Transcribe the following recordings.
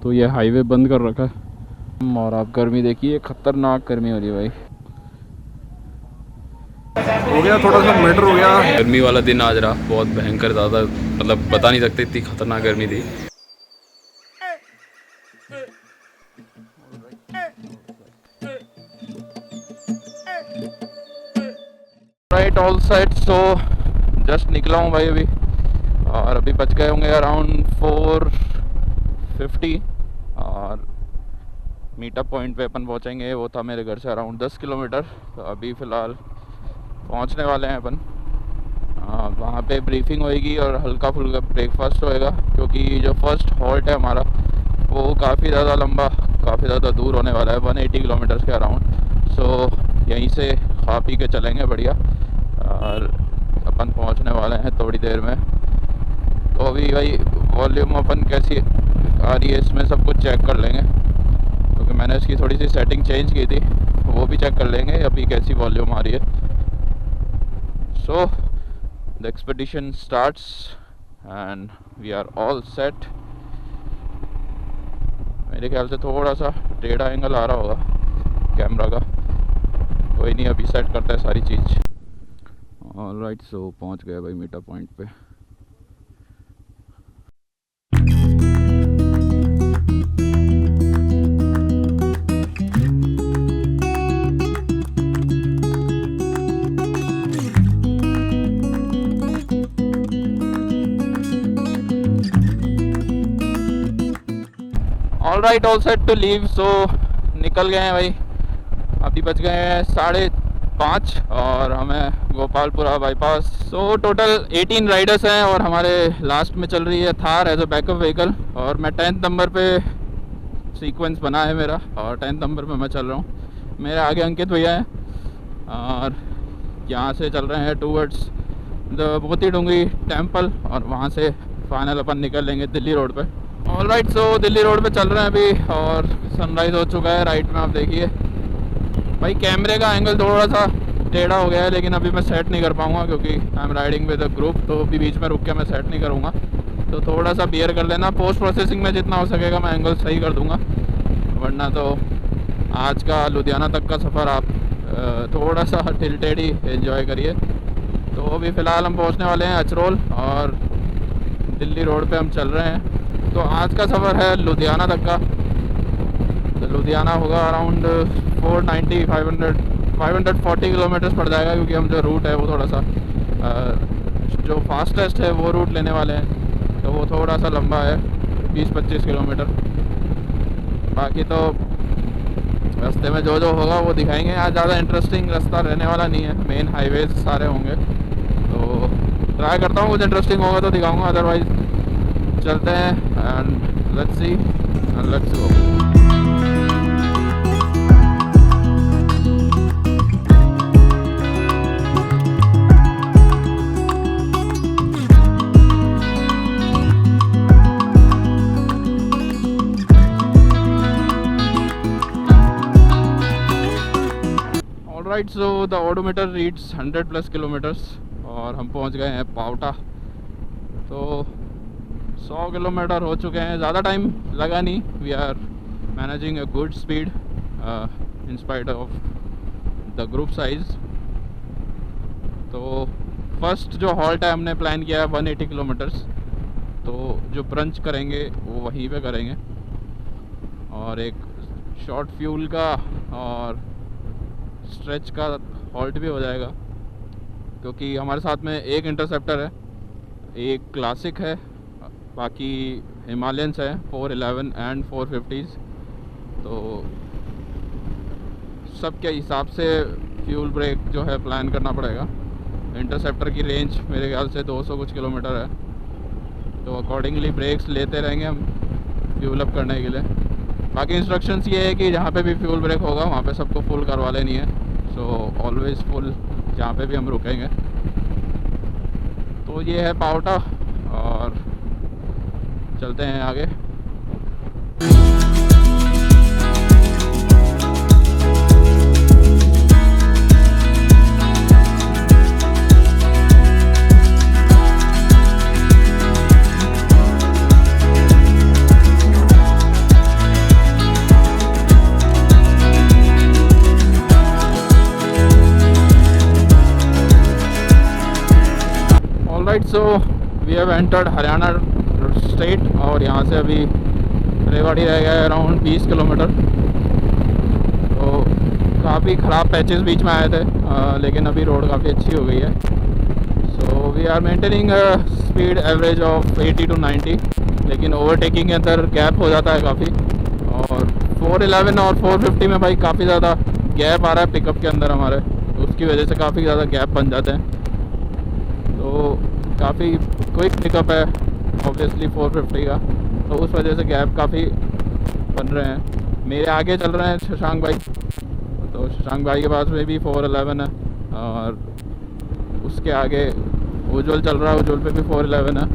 तो ये हाईवे बंद कर रखा है। और आप गर्मी देखिए, खतरनाक गर्मी हो रही है भाई। हो गया थोड़ा सा मैटर हो गया। गर्मी वाला दिन आज रहा, बहुत भयंकर, ज़्यादा मतलब बता नहीं सकते, इतनी खतरनाक गर्मी थी। Right, all set. So just निकला हूँ भाई अभी, और अभी बच गए होंगे अराउंड 4:50 और मीटअप पॉइंट पे अपन पहुँचेंगे। वो था मेरे घर से अराउंड 10 किलोमीटर। तो अभी फ़िलहाल पहुँचने वाले हैं अपन। वहाँ पे ब्रीफिंग होएगी और हल्का फुल्का ब्रेकफास्ट होएगा, क्योंकि जो फर्स्ट हॉल्ट है हमारा वो काफ़ी ज़्यादा लंबा, काफ़ी ज़्यादा दूर होने वाला है, 180 किलोमीटर्स के अराउंड। सो यहीं से खा पी के चलेंगे बढ़िया, और अपन पहुँचने वाले हैं थोड़ी देर में। तो अभी भाई वॉल्यूम अपन कैसी आ रही है इसमें सब कुछ चेक कर लेंगे, क्योंकि मैंने इसकी थोड़ी सी सेटिंग चेंज की थी, वो भी चेक कर लेंगे अभी कैसी वॉल्यूम आ रही है। So the expedition starts and we are all set. मेरे ख्याल से थोड़ा सा टेढ़ा एंगल आ रहा होगा कैमरा का, कोई नहीं, अभी सेट करता है सारी चीज़। ऑलराइट, सो पहुंच गए भाई मीटअप पॉइंट पे। Alright, all set to leave. So निकल गए हैं भाई। अभी बज गए हैं 5:30 और हमें Gopalpura bypass. So total 18 riders हैं और हमारे लास्ट में चल रही है Thar as a backup vehicle, और मैं 10th नंबर पे सीक्वेंस बना है मेरा, और 10th नंबर पे मैं चल रहा हूँ। मेरे आगे अंकित भैया हैं, और यहाँ से चल रहे हैं टूवर्ड्स द मोती डूंगरी टेम्पल, और वहाँ से फाइनल अपन निकल लेंगे दिल्ली रोड पे। ऑलराइट, सो दिल्ली रोड पे चल रहे हैं अभी, और सनराइज़ हो चुका है राइट में, आप देखिए भाई। कैमरे का एंगल थोड़ा सा टेढ़ा हो गया है, लेकिन अभी मैं सेट नहीं कर पाऊँगा, क्योंकि I am riding with a group, तो अभी बीच में रुक के मैं सेट नहीं करूँगा। तो थोड़ा सा बियर कर लेना, पोस्ट प्रोसेसिंग में जितना हो सकेगा मैं एंगल सही कर दूँगा, वरना तो आज का लुधियाना तक का सफ़र आप थोड़ा सा टिल्टेड ही एंजॉय करिए। तो अभी फ़िलहाल हम पहुँचने वाले हैं अचरोल, और दिल्ली रोड पे हम चल रहे हैं। तो आज का सफ़र है लुधियाना तक का। तो लुधियाना होगा अराउंड 540 किलोमीटर्स पड़ जाएगा, क्योंकि हम जो रूट है वो थोड़ा सा जो फास्टेस्ट है वो रूट लेने वाले हैं, तो वो थोड़ा सा लंबा है, 20-25 किलोमीटर। बाकी तो रास्ते में जो जो होगा वो दिखाएंगे। आज ज़्यादा इंटरेस्टिंग रास्ता रहने वाला नहीं है, मेन हाईवेज सारे होंगे। तो ट्राई करता हूँ, कुछ इंटरेस्टिंग होगा तो दिखाऊंगा, अदरवाइज चलते हैं and let's see and let's go. Alright, so the odometer reads 100+ kilometres, और हम पहुंच गए हैं पावटा। तो 100 किलोमीटर हो चुके हैं, ज़्यादा टाइम लगा नहीं। We are managing a good speed in spite of the group size. तो फर्स्ट जो हॉल्ट है हमने प्लान किया है 180 किलोमीटर्स, तो जो ब्रंच करेंगे वो वहीं पे करेंगे, और एक शॉर्ट फ्यूल का और स्ट्रेच का हॉल्ट भी हो जाएगा, क्योंकि हमारे साथ में एक इंटरसेप्टर है, एक क्लासिक है, बाकी हिमालयंस है 411 एंड 450s। तो सब के हिसाब से फ्यूल ब्रेक जो है प्लान करना पड़ेगा। इंटरसेप्टर की रेंज मेरे ख्याल से 200 कुछ किलोमीटर है, तो अकॉर्डिंगली ब्रेक्स लेते रहेंगे हम फ्यूल अप करने के लिए। बाकी इंस्ट्रक्शंस ये है कि जहाँ पे भी फ्यूल ब्रेक होगा वहाँ पे सबको फुल करवा लेनी है। सो ऑलवेज़ फुल जहाँ पे भी हम रुकेंगे। तो ये है पावटा, और चलते हैं आगे। So we have entered Haryana state और यहाँ से अभी रेवाड़ी रह गया है अराउंड 20 किलोमीटर। तो काफ़ी ख़राब पैचेस बीच में आए थे, लेकिन अभी रोड काफ़ी अच्छी हो गई है। So we are maintaining speed average of 80 to 90, लेकिन ओवरटेकिंग के अंदर गैप हो जाता है काफ़ी। और 411 और 450 में भाई काफ़ी ज़्यादा गैप आ रहा है पिकअप के अंदर हमारे, तो उसकी वजह से काफ़ी ज़्यादा गैप बन जाते हैं। तो काफ़ी क्विक पिकअप है ऑब्वियसली 450 का, तो उस वजह से गैप काफ़ी बन रहे हैं। मेरे आगे चल रहे हैं शशांक भाई, तो शशांक भाई के पास में भी 411 है, और उसके आगे उज्ज्वल चल रहा है, उज्ज्वल पे भी 411 है,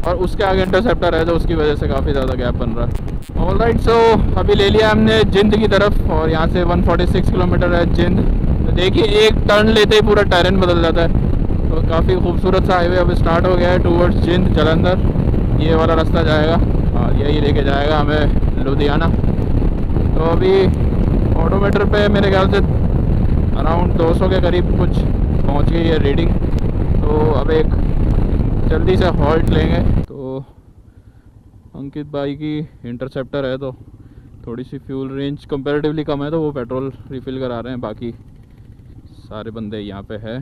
और उसके आगे इंटरसेप्टर है, तो उसकी वजह से काफ़ी ज़्यादा गैप बन रहा है। ऑलराइट, सो अभी ले लिया हमने जिंद की तरफ, और यहाँ से 146 किलोमीटर है जिंद। तो देखिए एक टर्न लेते ही पूरा टर्न बदल जाता है। तो काफ़ी खूबसूरत सा हाईवे अब स्टार्ट हो गया है टूवर्ड्स जिंद जलंधर। ये वाला रास्ता जाएगा और यही लेके जाएगा हमें लुधियाना। तो अभी ऑडोमीटर पे मेरे ख्याल से अराउंड 200 के करीब कुछ पहुंच गई है रीडिंग। तो अब एक जल्दी से हॉल्ट लेंगे। तो अंकित भाई की इंटरसेप्टर है, तो थोड़ी सी फ्यूल रेंज कंपैरेटिवली कम है, तो वो पेट्रोल रिफ़िल करा रहे हैं। बाकी सारे बंदे यहाँ पे है।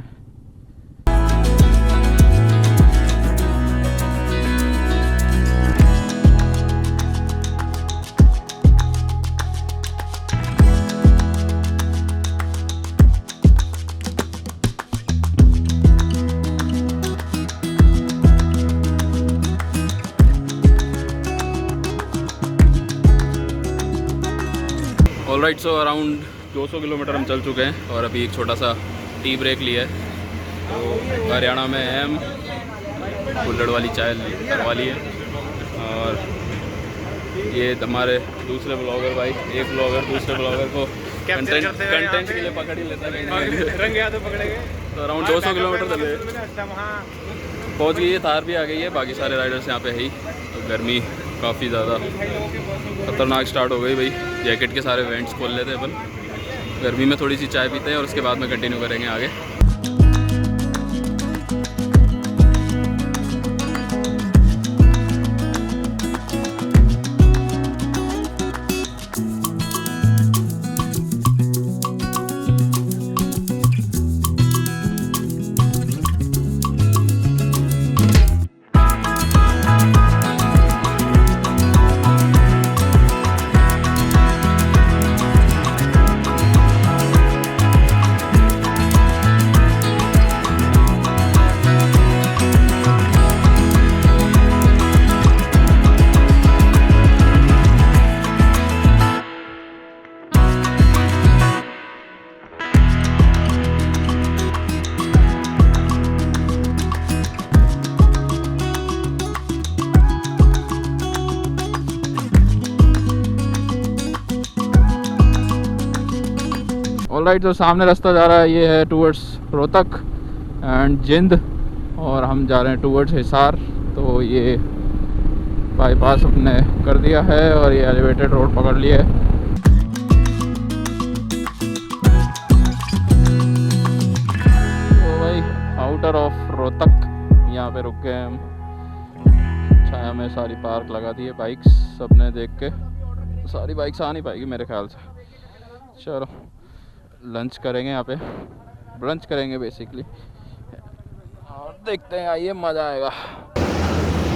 ऑलराइट, सो अराउंड 200 किलोमीटर हम चल चुके हैं और अभी एक छोटा सा टी ब्रेक लिया है। तो हरियाणा में हम कुल्हड़ वाली चाय करवा ली है। और ये हमारे दूसरे ब्लॉगर भाई, एक ब्लॉगर दूसरे ब्लॉगर को कंटेंट के लिए पकड़ ही लेता है, तो अराउंड 200 किलोमीटर चले पहुँच गई है। थार भी आ गई है, बाकी सारे राइडर्स यहाँ पे है ही। तो गर्मी काफ़ी ज़्यादा खतरनाक स्टार्ट हो गई भाई। जैकेट के सारे वेंट्स खोल लेते हैं अपन। गर्मी में थोड़ी सी चाय पीते हैं और उसके बाद में कंटिन्यू करेंगे आगे। ऑलराइट, तो सामने रास्ता जा रहा है, ये है टूवर्ड्स रोहतक एंड जिंद, और हम जा रहे हैं टूवर्ड्स हिसार। तो ये बाईपास अपने कर दिया है और ये एलिवेटेड रोड पकड़ लिया है। तो भाई आउटर ऑफ रोहतक यहाँ पे रुक गए हम। छाया में सारी पार्क लगा दी है बाइक्स सबने देख के। तो सारी बाइक्स आ नहीं पाएगी मेरे ख्याल से। चलो लंच करेंगे यहाँ पे, ब्रंच करेंगे बेसिकली, और देखते हैं, आइए मज़ा आएगा।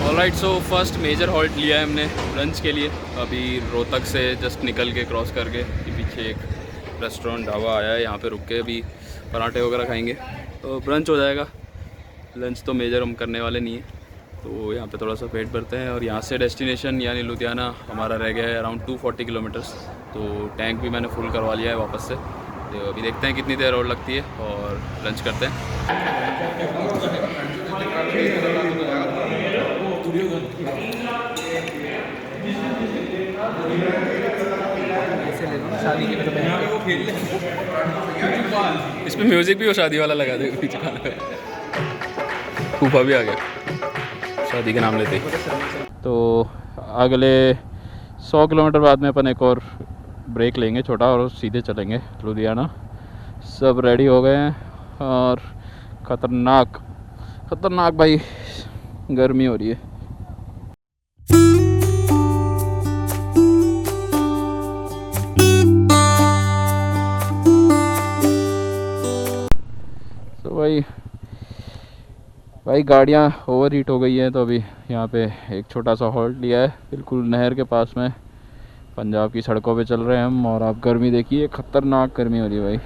Alright, so first major halt लिया है हमने ब्रंच के लिए। अभी रोहतक से जस्ट निकल के क्रॉस करके पीछे एक रेस्टोरेंट ढाबा आया है, यहाँ पे रुक के अभी पराठे वगैरह खाएंगे तो ब्रंच हो जाएगा। लंच तो मेजर हम करने वाले नहीं है, तो यहाँ पे थोड़ा सा पेट भरते हैं। और यहाँ से डेस्टिनेशन यानी लुधियाना हमारा रह गया है अराउंड 240 किलोमीटर्स। तो टैंक भी मैंने फुल करवा लिया है वापस से। तो अभी देखते हैं कितनी देर और लगती है और लंच करते हैं। इसमें म्यूजिक भी वो शादी वाला लगा दे पीछे। फूफा भी आ गया शादी के नाम लेते ही। तो अगले 100 किलोमीटर बाद में अपन एक और ब्रेक लेंगे छोटा और सीधे चलेंगे लुधियाना। सब रेडी हो गए हैं और ख़तरनाक खतरनाक भाई गर्मी हो रही है। तो भाई गाड़ियाँ ओवर हीट हो गई है, तो अभी यहाँ पे एक छोटा सा हॉल्ट लिया है बिल्कुल नहर के पास में। पंजाब की सड़कों पे चल रहे हैं हम, और आप गर्मी देखिए, खतरनाक गर्मी हो रही है भाई।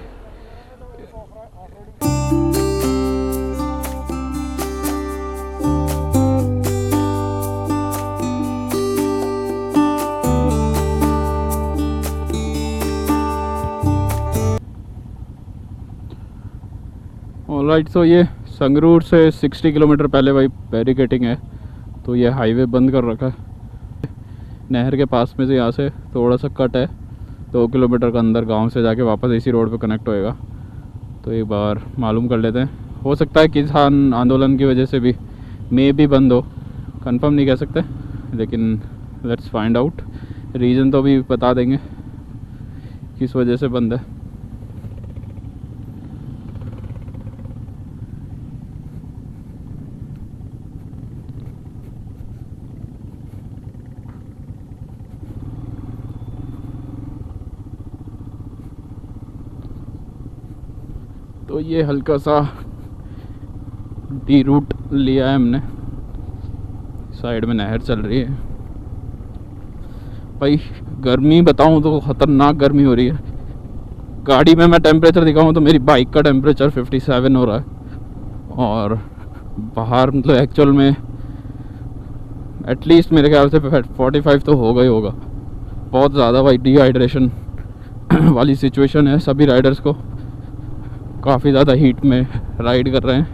ऑलराइट, तो ये संगरूर से 60 किलोमीटर पहले भाई बैरिकेटिंग है, तो ये हाईवे बंद कर रखा है। नहर के पास में से यहाँ से थोड़ा सा कट है, 2 किलोमीटर का अंदर गांव से जाके वापस इसी रोड पे कनेक्ट होएगा। तो एक बार मालूम कर लेते हैं, हो सकता है किसान आंदोलन की वजह से भी मे भी बंद हो, कंफर्म नहीं कह सकते, लेकिन लेट्स फाइंड आउट। रीज़न तो भी बता देंगे किस वजह से बंद है। तो ये हल्का सा डी रूट लिया है हमने, साइड में नहर चल रही है भाई। गर्मी बताऊं तो ख़तरनाक गर्मी हो रही है। गाड़ी में मैं टेम्परेचर दिखाऊं तो मेरी बाइक का टेम्परेचर 57 हो रहा है, और बाहर मतलब एक्चुअल में एटलीस्ट मेरे ख्याल से 45 तो होगा ही होगा। बहुत ज़्यादा भाई डिहाइड्रेशन वाली सिचुएशन है सभी राइडर्स को, काफ़ी ज़्यादा हीट में राइड कर रहे हैं।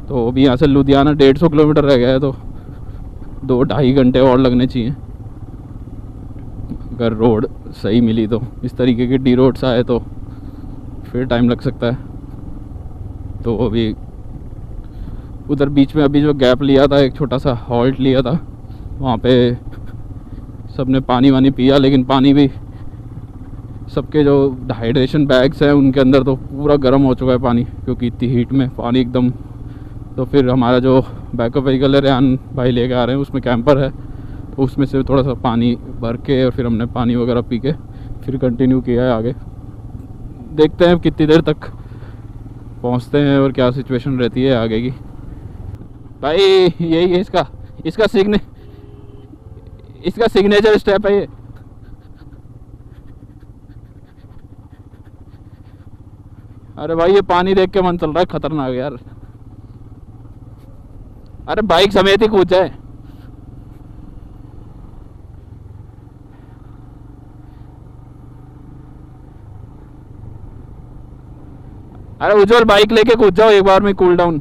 तो अभी यहाँ से लुधियाना 150 किलोमीटर रह गया है, तो 2-2.5 घंटे और लगने चाहिए अगर रोड सही मिली तो। इस तरीके के डी रोड्स आए तो फिर टाइम लग सकता है। तो अभी उधर बीच में अभी जो गैप लिया था, एक छोटा सा हॉल्ट लिया था, वहाँ पे सबने पानी वानी पिया, लेकिन पानी भी सबके जो हाइड्रेशन बैग्स हैं उनके अंदर तो पूरा गर्म हो चुका है पानी, क्योंकि इतनी हीट में पानी एकदम। तो फिर हमारा जो बैकअप व्हीकल है रेहान भाई लेके आ रहे हैं, उसमें कैंपर है, तो उसमें से थोड़ा सा पानी भर के और फिर हमने पानी वगैरह पी के फिर कंटिन्यू किया है आगे। देखते हैं कितनी देर तक पहुंचते हैं और क्या सिचुएशन रहती है आगे की। भाई यही है इसका सिग्नेचर स्टेप है ये। अरे भाई ये पानी देख के मन चल रहा है खतरनाक यार। अरे बाइक समेत ही कूद जाए। अरे उज्जवल बाइक लेके कूद जाओ एक बार में, कूल डाउन।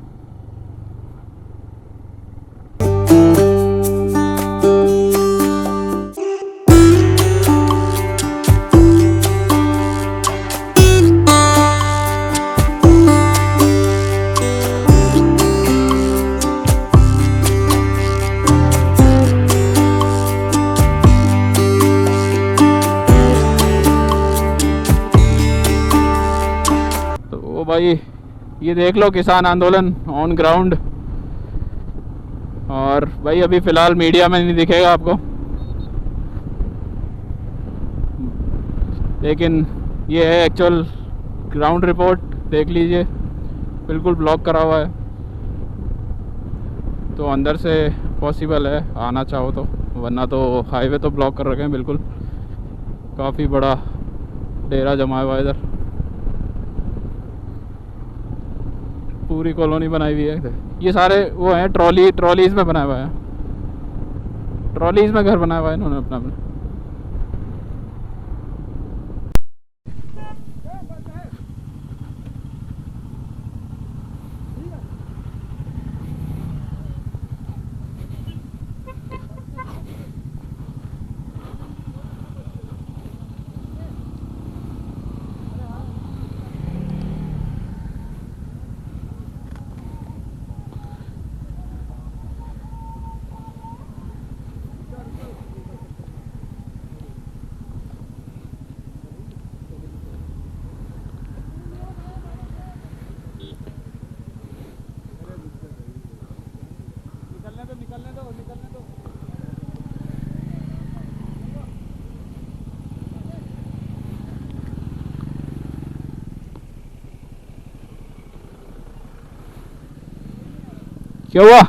भाई ये देख लो किसान आंदोलन ऑन ग्राउंड। और भाई अभी फ़िलहाल मीडिया में नहीं दिखेगा आपको, लेकिन ये है एक्चुअल ग्राउंड रिपोर्ट। देख लीजिए बिल्कुल ब्लॉक करा हुआ है, तो अंदर से पॉसिबल है आना चाहो तो, वरना तो हाईवे तो ब्लॉक कर रखे हैं बिल्कुल। काफ़ी बड़ा डेरा जमा हुआ है इधर, पूरी कॉलोनी बनाई हुई है। ये सारे वो हैं ट्रॉलीज में बनाया हुआ है, ट्रॉलीज में घर बनाया हुआ है इन्होंने अपना अपना। क्या हुआ?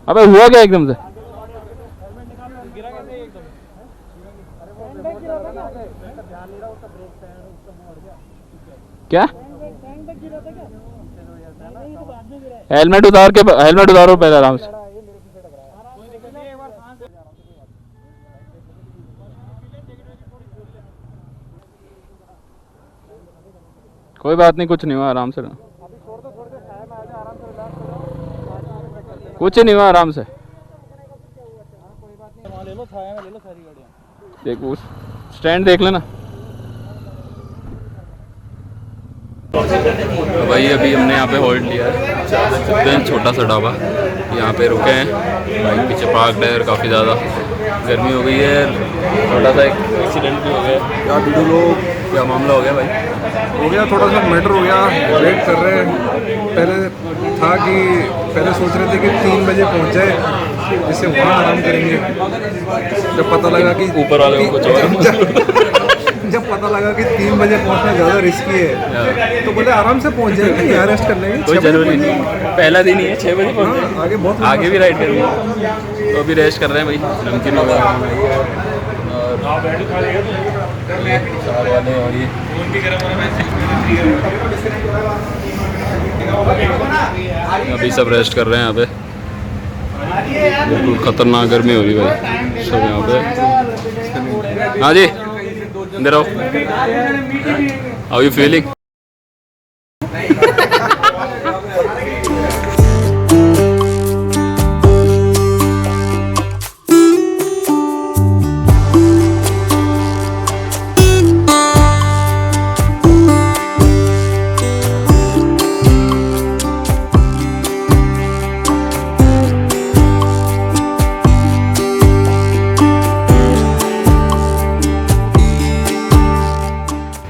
अबे हुआ क्या एकदम से? क्या? हेलमेट उतारो पहले आराम से। कोई बात नहीं, कुछ नहीं हुआ, आराम से रहो। कुछ नहीं हुआ, आराम से देखो, स्टैंड देख लेना। तो भाई अभी हमने यहाँ पे होल्ड लिया है, सकते हैं छोटा सा ढाबा, यहाँ पे रुके हैं। बाइक पीछे पार्कड है और काफ़ी ज़्यादा गर्मी हो गई है, छोटा सा एक एक्सीडेंट भी हो गया क्या वीडियो लोग, क्या मामला हो गया भाई? हो गया थोड़ा सा मैटर हो गया। वेट कर रहे हैं। पहले सोच रहे थे कि 3 बजे पहुँच जाए, जिससे वहाँ आराम करेंगे। जब पता लगा कि ऊपर वाले को जब पता लगा कि 3 बजे पहुँचना ज़्यादा रिस्की है, तो बोले आराम से पहुँच जाएंगे, यहाँ रेस्ट कर लेंगे। कोई जरूरी नहीं, पहला दिन ही है, 6 बजे पहुँच, आगे बहुत आगे भी राइड करेंगे। तो अभी रेस्ट कर रहे हैं भाई, नमकीन वगैरह और ये अभी सब रेस्ट कर रहे हैं यहाँ पे। बिल्कुल खतरनाक गर्मी हो रही भाई सब यहाँ पे। हाँ जी, इधर आओ। How you feeling?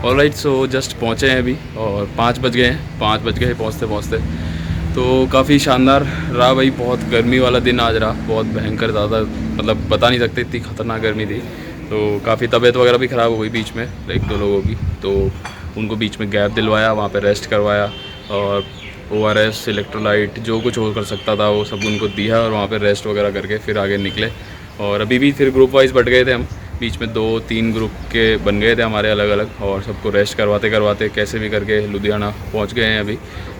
Alright, so just पहुँचे हैं अभी और 5 बज गए हैं, 5 बज गए पहुँचते। तो काफ़ी शानदार रहा भाई, बहुत गर्मी वाला दिन आज रहा, बहुत भयंकर, ज़्यादा मतलब बता नहीं सकते इतनी खतरनाक गर्मी थी। तो काफ़ी तबीयत वगैरह भी ख़राब हो गई बीच में, 1-2 लोगों की, तो उनको बीच में गैप दिलवाया, वहाँ पे रेस्ट करवाया और ORS, इलेक्ट्रोलाइट, जो कुछ हो कर सकता था वो सब उनको दिया और वहाँ पे रेस्ट वगैरह करके फिर आगे निकले। और अभी भी फिर ग्रुप वाइज बट गए थे हम, बीच में 2-3 ग्रुप के बन गए थे हमारे अलग अलग, और सबको रेस्ट करवाते कैसे भी करके लुधियाना पहुंच गए हैं अभी।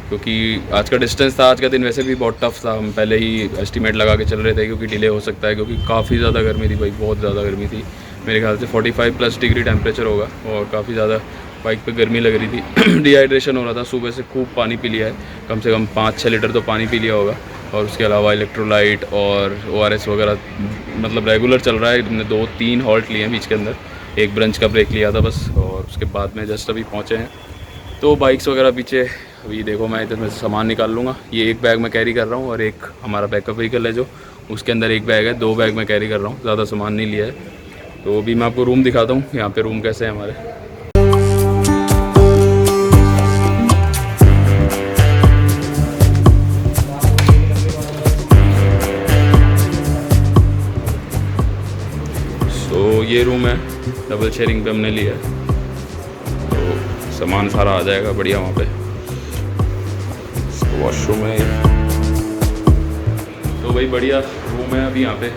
क्योंकि आज का डिस्टेंस था, आज का दिन वैसे भी बहुत टफ था, हम पहले ही एस्टीमेट लगा के चल रहे थे क्योंकि डिले हो सकता है, क्योंकि काफ़ी ज़्यादा गर्मी थी भाई, बहुत ज़्यादा गर्मी थी। मेरे ख्याल से 45+ डिग्री टेम्परेचर होगा और काफ़ी ज़्यादा बाइक पे गर्मी लग रही थी। डिहाइड्रेशन हो रहा था, सुबह से खूब पानी पी लिया है, कम से कम 5-6 लीटर तो पानी पी लिया होगा। और उसके अलावा इलेक्ट्रोलाइट और ORS वगैरह मतलब रेगुलर चल रहा है। हमने 2-3 हॉल्ट लिए हैं बीच के अंदर, एक ब्रंच का ब्रेक लिया था बस, और उसके बाद में जस्ट अभी पहुँचे हैं। तो बाइक्स वगैरह पीछे, अभी देखो मैं इधर में सामान निकाल लूँगा, ये एक बैग मैं कैरी कर रहा हूँ और एक हमारा बैकअप व्हीकल है जो, उसके अंदर एक बैग है, 2 बैग मैं कैरी कर रहा हूँ, ज़्यादा सामान नहीं लिया है। तो अभी मैं आपको रूम दिखाता हूँ, यहाँ पे रूम कैसे है हमारे। तो ये रूम है, डबल शेयरिंग पे हमने लिया है, तो सामान सारा आ जाएगा बढ़िया वहाँ पे। वॉशरूम है, तो भाई बढ़िया रूम है। अभी यहाँ पे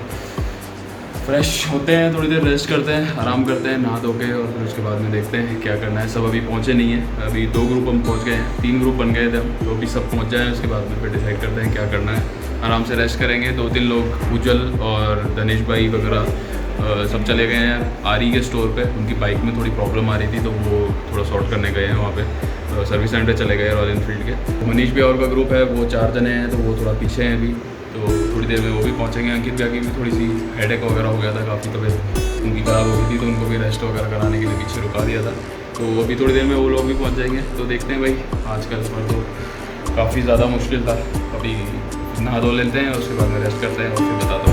फ्रेश होते हैं, थोड़ी देर रेस्ट करते हैं, आराम करते हैं, नहा धो के, और फिर उसके बाद में देखते हैं क्या करना है। सब अभी पहुँचे नहीं है, अभी 2 ग्रुप हम पहुँच गए हैं, 3 ग्रुप बन गए थे हम, तो अभी सब पहुँच जाए, उसके बाद में फिर डिसाइड करते हैं क्या करना है। आराम से रेस्ट करेंगे। 2-3 लोग उज्जवल और दनेश भाई वगैरह सब चले गए हैं आरी के स्टोर पे, उनकी बाइक में थोड़ी प्रॉब्लम आ रही थी तो वो थोड़ा सॉर्ट करने गए हैं वहाँ पे, सर्विस सेंटर चले गए रॉयल एनफील्ड के। मनीष भी और का ग्रुप है, वो 4 जने हैं, तो वो थोड़ा पीछे हैं अभी, तो थोड़ी देर में वो भी पहुँचेंगे। अंकित भैया की भी थोड़ी सी हेडेक वगैरह हो गया था, काफ़ी तबीयत उनकी ख़राब हो गई थी, तो उनको भी रेस्ट वगैरह कराने के लिए पीछे रुका दिया था। तो अभी थोड़ी देर में वो लोग भी पहुँच जाएंगे। तो देखते हैं भाई, आजकल पर तो काफ़ी ज़्यादा मुश्किल था। अभी नहा धो लेते हैं, उसके बाद में रेस्ट करते हैं और फिर बताता हूँ।